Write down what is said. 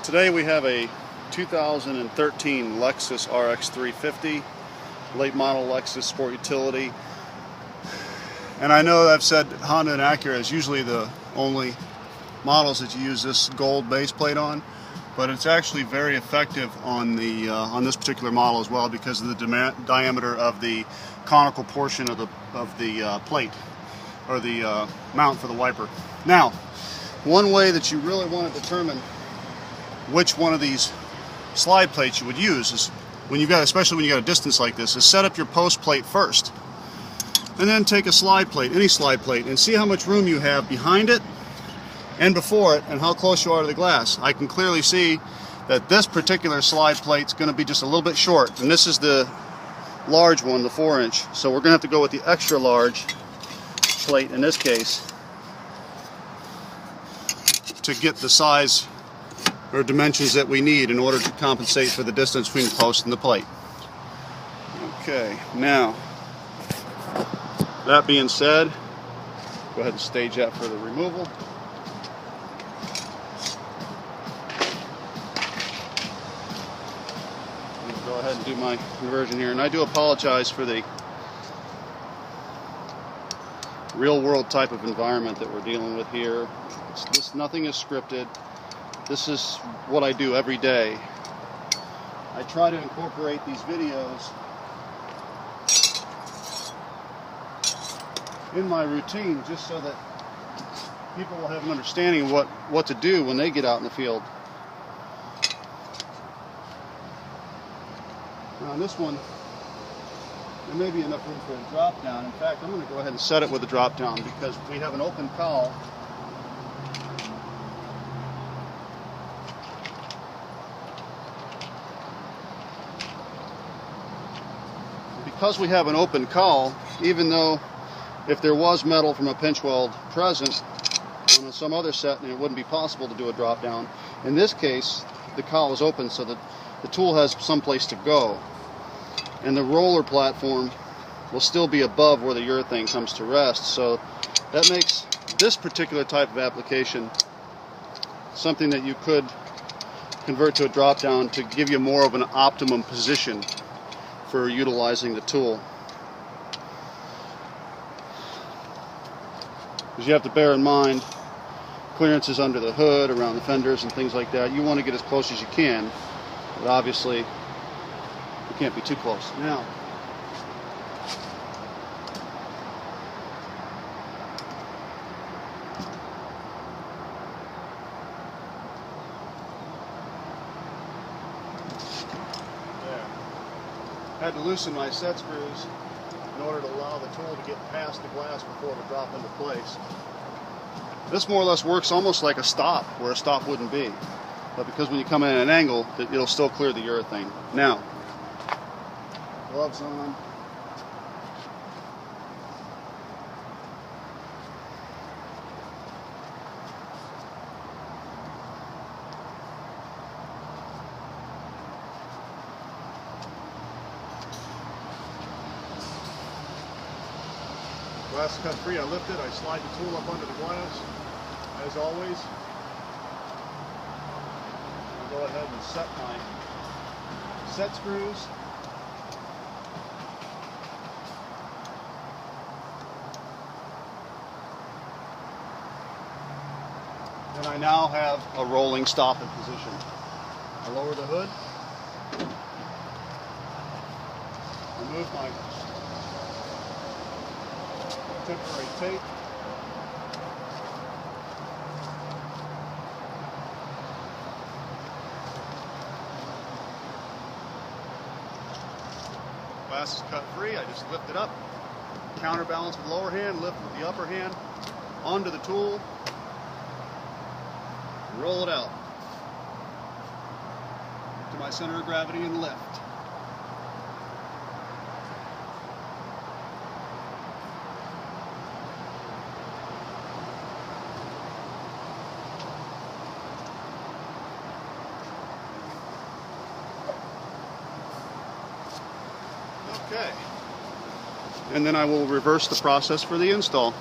Today we have a 2013 Lexus RX 350, late model Lexus Sport Utility. And I know I've said Honda and Acura is usually the only models that you use this gold base plate on, but it's actually very effective on the on this particular model as well because of the diameter of the conical portion of the plate, or the mount for the wiper. Now, one way that you really want to determine which one of these slide plates you would use is when you've got, especially when you got a distance like this, is set up your post plate first, and then take a slide plate, any slide plate, and see how much room you have behind it and before it, and how close you are to the glass. I can clearly see that this particular slide plate is going to be just a little bit short, and this is the large one, the 4-inch. So we're going to have to go with the extra large plate in this case to get the size or dimensions that we need in order to compensate for the distance between the post and the plate. Okay, now that being said, go ahead and stage that for the removal. Go ahead and do my conversion here, and I do apologize for the real world type of environment that we're dealing with here. Nothing is scripted. This is what I do every day. I try to incorporate these videos in my routine just so that people will have an understanding of what to do when they get out in the field. Now on this one, there may be enough room for a drop down. In fact, I'm going to go ahead and set it with a drop down because we have an open cowl. Because we have an open cowl, even though if there was metal from a pinch weld present on some other set, and it wouldn't be possible to do a drop down, in this case the cowl is open so that the tool has some place to go, and the roller platform will still be above where the urethane comes to rest. So that makes this particular type of application something that you could convert to a drop down to give you more of an optimum position for utilizing the tool. Because you have to bear in mind clearances under the hood, around the fenders and things like that. You want to get as close as you can, but obviously you can't be too close. Now, I had to loosen my set screws in order to allow the tool to get past the glass before it would drop into place. This more or less works almost like a stop, where a stop wouldn't be. But because when you come in at an angle, it'll still clear the urethane. Now, gloves on. Glass cut free, I lift it, I slide the tool up under the glass, as always. I'll go ahead and set my set screws. And I now have a rolling stop in position. I lower the hood, remove my temporary tape, glass is cut free. I just lift it up, counterbalance with the lower hand, lift with the upper hand onto the tool, roll it out to my center of gravity and lift. Okay, and then I will reverse the process for the install.